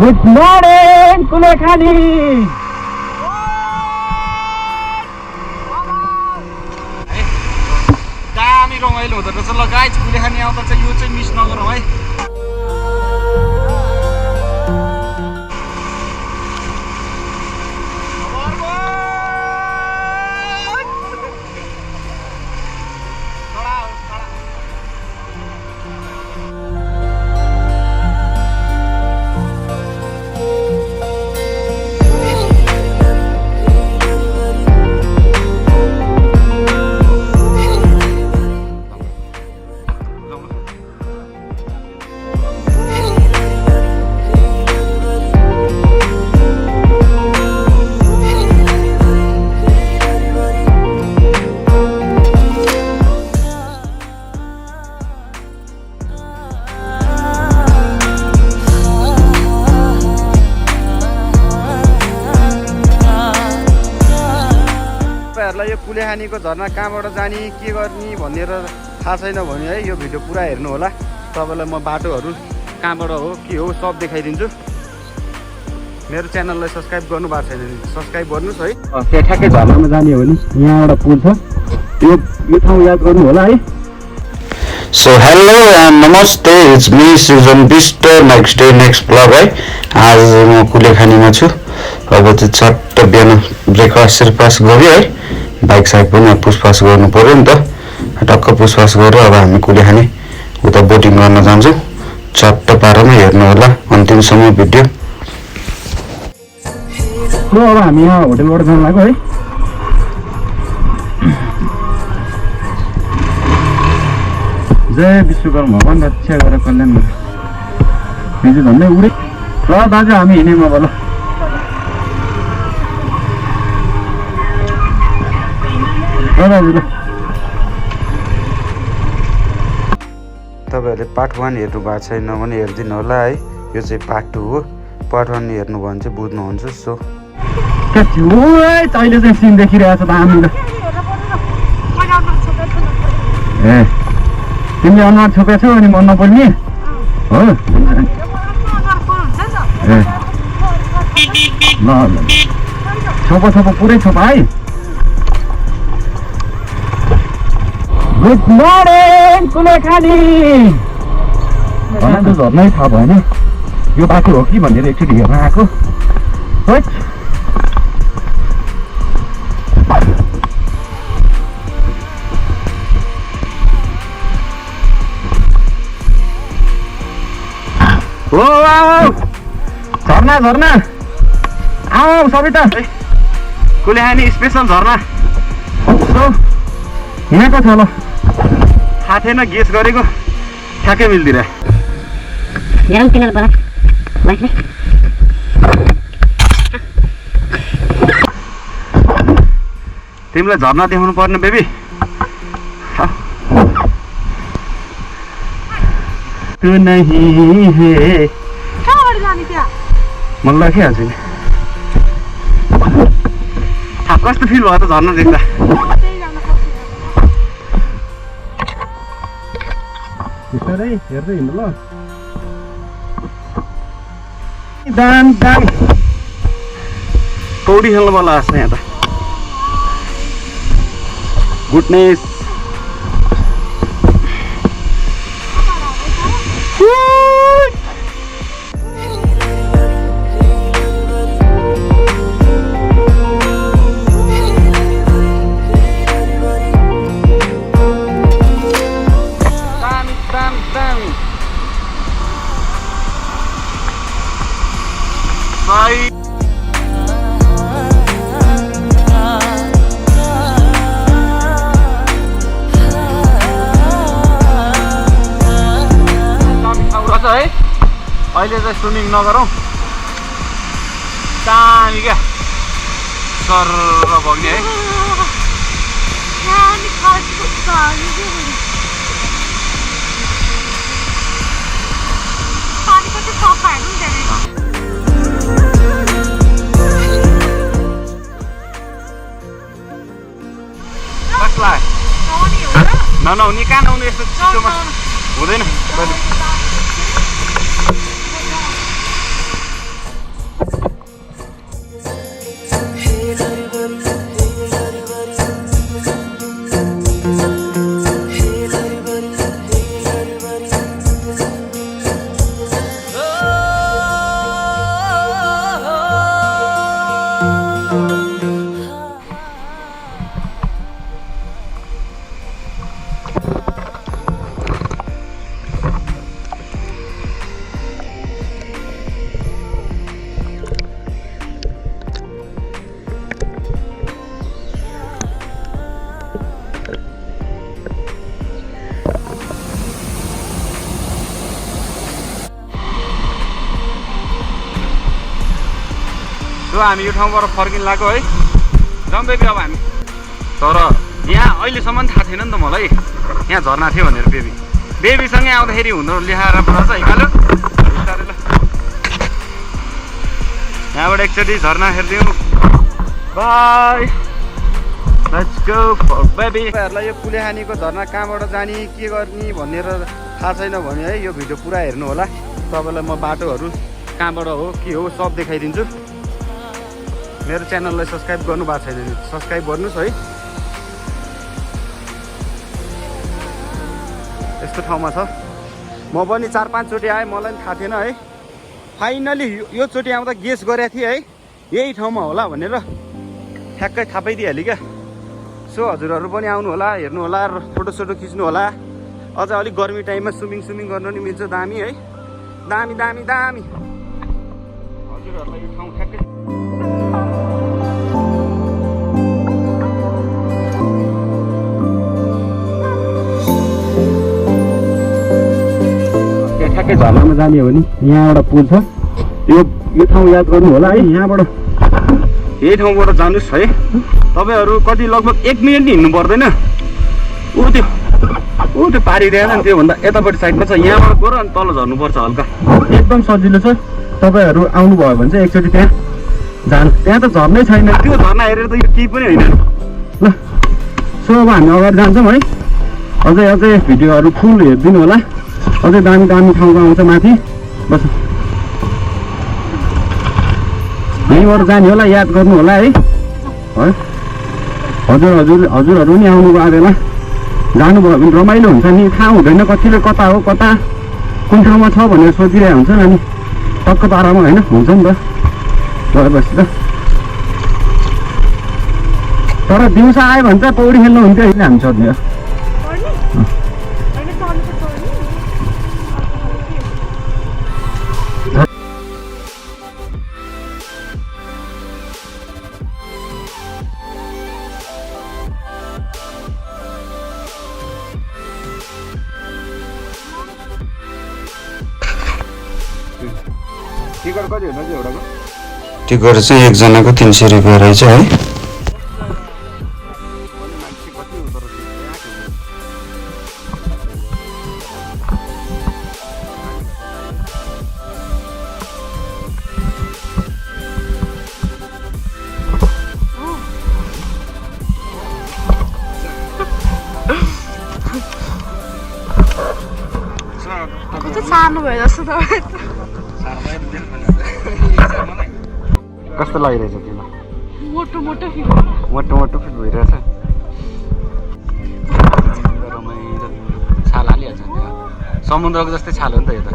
Good morning Kulekhani. दामी रमाइलो हुँदो रहेछ ल गाइज, कुलेखानी आउँदा चाहिँ यो चाहिँ मिस नगरौँ है। यो कुलेखानीको झरना कहाँबाट जाने के गर्ने भनेर थाहा छैन भने है यो भिडियो पुरा हेर्नु होला। तपाईँलाई म बाटोहरू कहाँबाट हो के हो सब देखाइदिन्छु। मेरो च्यानललाई सब्सक्राइब गर्नु भएको छैन भने सब्सक्राइब गर्नुहोस् है। त्यहाँ ठ्याक्कै झरनामा जाने हो भने यहाँबाट पुल छ, यो ठाउँ याद गर्नु होला है। So hello and namaste, it's me Susan Bister, next day next vlog है। आज म कुलेखानीमा छु। अब चाहिँ चट्ट बिहान ब्रेकफास्ट गऱ्यो है। बाइक साइक पनि पुसपास गर्नु पर्यो नि त। टक्क पुसपास गरेर अब हामी कुलेखानी उता बोटिङ गर्न जान्छौँ। चट्ट पारामा हेर्नु होला अन्तिमसम्म भिडियो। अब हामी यहाँ होटलबाट जानु लाग्यो है। जय विश्वकर्मा भगवान् रक्षा गरेर कल्याण गर। हिजो झन्डै उडे ल दाजु हामी हिँडेमा भयो ल। दाजु ल तपाईँहरूले पार्ट 1 हेर्नु भएको छैन भने हेरिदिनु होला है। यो चाहिँ पार्ट 2 हो। पार्ट 1 हेर्नु भयो भने चाहिँ बुझ्नुहुन्छ। सो अहिले चाहिँ सिन देखिरहेको छ त हामीले। ए तिमीले अनुहार छोपेको छौ अनि मन नपर्ने हो। ए ल ल छोपो पुरै छोप है। Good morning Kulekhani. मलाई त झर्नै थाहा भएन यो बाटो हो कि भनेर एकचोटि हेर्न आएको है। झरना झरना आऊ सबिता, कुलेखानी स्पेसल झरना यहाँको छ ल। थाहा थिएन, गेस गरेको ठ्याक्कै मिल्दिरह। तिमीलाई झरना देखाउनु पर्ने बेबी। तू नहीं है मलाई लगिहाल्छ नि। कस्तो फिल भयो त झर्ना देख्दा? हेर्दै हिँड्नु ल। दाम पौडी खेल्नु पर्ला जस्तो यहाँ त। गुडनेस है। अहिले चाहिँ स्विमिङ नगरौँ, दामी क्या सर बग्ने है। कसलाई नहुने कहाँ नहुने यस्तो चिसोमा हुँदैन। सो हामी यो ठाउँबाट फर्किन लाग्यो है जाउँ बेबी अब हामी तर यहाँ अहिलेसम्म थाहा थिएन नि त मलाई यहाँ झर्ना थियो भनेर बेबीसँगै आउँदाखेरि हुँदो ल्याएर पर्छ हिकालो बिस्तारै ल यहाँबाट एकचोटि झर्ना हेरिदिउँ bye let's go for baby तपाईँहरूलाई यो कुलेखानीको झर्ना कहाँबाट जाने के गर्ने भनेर थाहा छैन भने है यो भिडियो पुरा हेर्नु होला तपाईँलाई म बाटोहरू कहाँबाट हो के हो सब देखाइदिन्छु मेरो च्यानललाई सब्सक्राइब गर्नु भएको छैन भने सब्सक्राइब गर्नुहोस् है यस्तो ठाउँमा छ म पनि 4-5 चोटि आएँ मलाई पनि थाहा थिएन है फाइनली यो चोटि आउँदा गेस गरेको थिएँ है यही ठाउँमा होला भनेर ठ्याक्कै थाहा पाइदिइहालेँ क्या सो हजुरहरू पनि आउनु होला हेर्नु होला र फोटोसोटो खिच्नु होला अझ अलिक गर्मी टाइममा स्विमिङ गर्नु नि मिल्छ दामी है दामी दामी दामी हजुरहरूलाई यो ठाउँ ठ्याक्कै ठ्याक्कै झर्नामा जाने हो भने यहाँ एउटा पुल छ यो ठाउँ याद गर्नु होला है यहाँबाट यही ठाउँबाट जानुहोस् है तपाईँहरू कति लगभग 1 मिनट नि हिँड्नु पर्दैन ऊ त्यो पारिदिएन नि त्योभन्दा यतापट्टि साइडमा छ यहाँबाट गएर अनि तल झर्नुपर्छ हल्का एकदम सजिलो छ तपाईँहरू आउनुभयो भने चाहिँ एकचोटि त्यहाँ जानु त्यहाँ त झर्नै छैन त्यो झर्ना हेरेर त यो केही पनि होइन ल सो अब हामी अगाडि जान्छौँ है अझै भिडियोहरू फुल हेरिदिनु होला अझै दामी दामी ठाउँमा आउँछ माथि बस यहीँबाट जाने होला याद गर्नु होला है हजुरहरू नि आउनुभयो बेला जानुभयो भने रमाइलो हुन्छ नि थाहा हुँदैन कतिले कता हो कता कुन ठाउँमा छ भनेर सोधिरहेको हुन्छ नि टक्क पारामा होइन हुन्छ नि त गएपछि त तर दिउँसो आयो भने चाहिँ पौडी खेल्नु हुन्थ्यो होइन हामी सोध्ने हो टिकट कति हुन्छ चाहिँ एउटाको टिकट चाहिँ एकजनाको 300 रुपियाँ रहेछ है सानो भयो जस्तो तपाईँ कस्तो लागिरहेछ तिमीलाई मोटो मोटो फिल भइरहेछ रमाइलो छाल हालिहाल्छ नि समुद्रको जस्तै छाल हो नि त यो त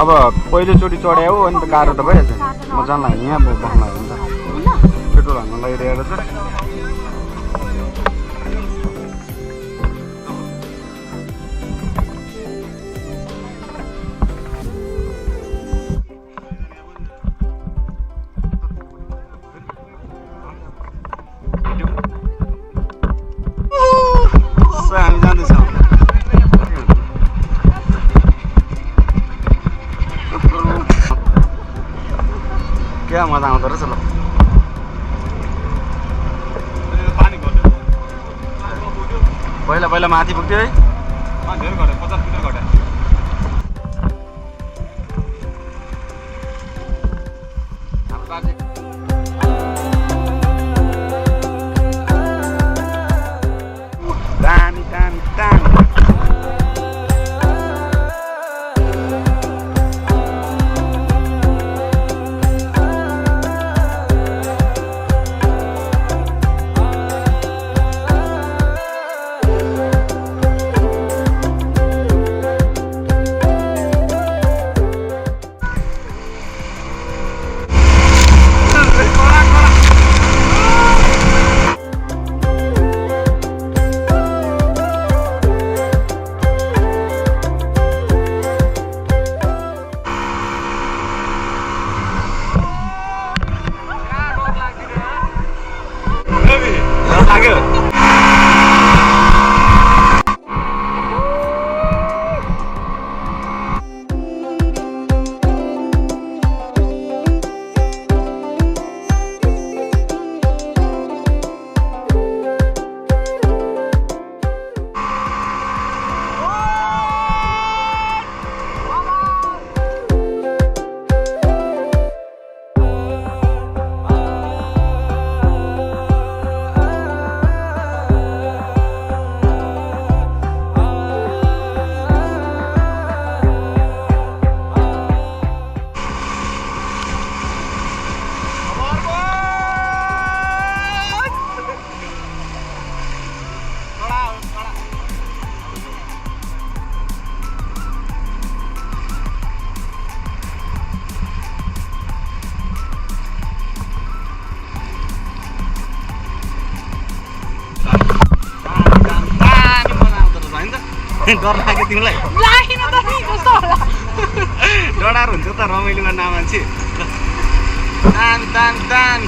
अब पहिलोचोटि चढायो अनि त गाह्रो त भइहाल्छ नि म जान लाग्यो यहाँ बस्न लाग्यो नि त पेट्रोल हाल्न लागिरहेको छ हामी जाँदैछौँ क्या मजा आउँदो रहेछ ल पहिला माथि पुग्थ्यो है धेरै घट्यो 50 मिटर घट्यो दामी दामी दामी डर लाग्यो तिमीलाई लागेन त नि कस्तो होला डरार हुन्छ त रमाइलो गर्न मान्छे दामी दामी दामी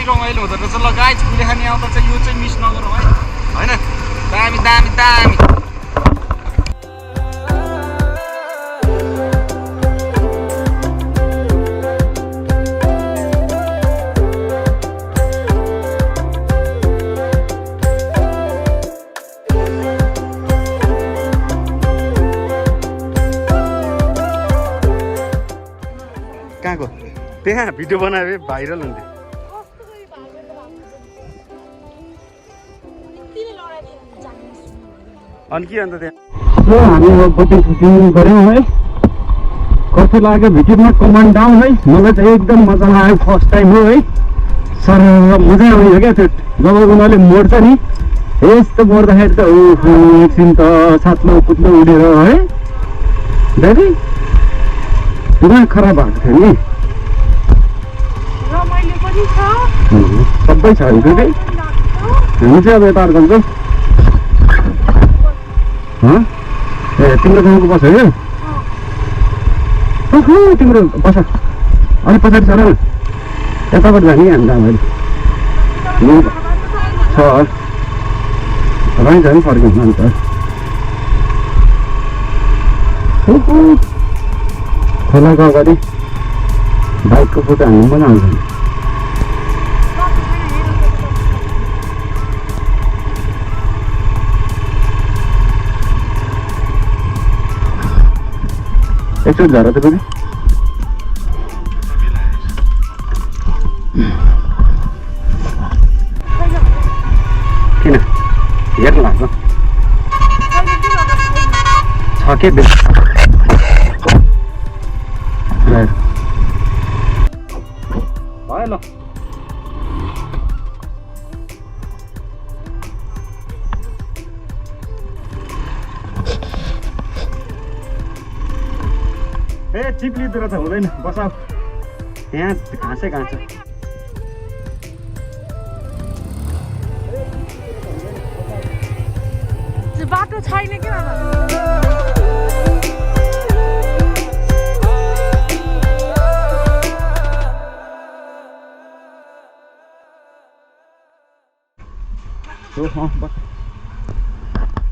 रमाइलो हुँदो रहेछ ल गाइज कुलेखानी आउँदा चाहिँ यो चाहिँ मिस नगरौँ है होइन दामी दामी दामी कहाँको त्यहाँ भिडियो बनायो भाइरल हुन्थ्यो अनि के अन्त त्यहाँ हामी बोटिङ सुटिङ गऱ्यौँ है कस्तो लाग्यो भिडियोमा कमेन्ट डाउन है मलाई चाहिँ एकदम मजा लाग्यो फर्स्ट टाइम हो है सर मजा आउने क्या त्यो जब उनीहरूले मोड्छ नि यस्तो मोड्दाखेरि त एकछिन त साथमा कुद्नु उडेर है दाजु दिमाग खराब भएको थियो नि रमाइलो पनि छ सबै छ नि फेरि हामी चाहिँ अब यता अर्को ए तिम्रो गाउँको बस हो यो तिम्रो बस अलिक पछाडि छ र यताबाट जाने हामी मैले छ रहन्छ नि फर्किन्छ अन्त खोलाको अगाडि बाइकको फोटो हाल्नु मजा आउँछ नि एकचोटि झर त पनि किन हेर्नु लाग्छ छ के भयो ल ए चिप्लिँदो त हुँदैन बसाउ यहाँ घाँसै घाँस बाटो छैन कि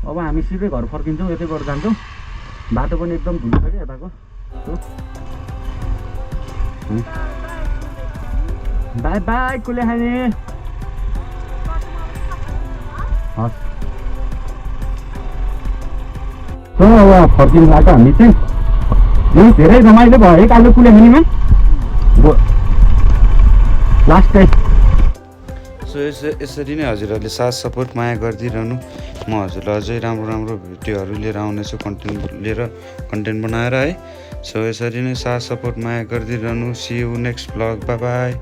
अब हामी सिधै घर फर्किन्छौँ यतैबाट जान्छौँ बाटो पनि एकदम धुलो छ कि यताको बाई बाई कुलेखानी हस् अब फर्किनु लाग्यो हामी चाहिँ धेरै रमाइलो भयो है कालो कुलेखानीमा लास्ट टाइम सो यसरी नै हजुरहरूले साथ सपोर्ट माया गरिदिइरहनु म हजुरलाई अझै राम्रो राम्रो भिडियोहरू लिएर आउनेछु कन्टेन्ट बनाएर है सो यसरी नै साथ सपोर्ट माया गरिदिइरहनु see you next blog bye by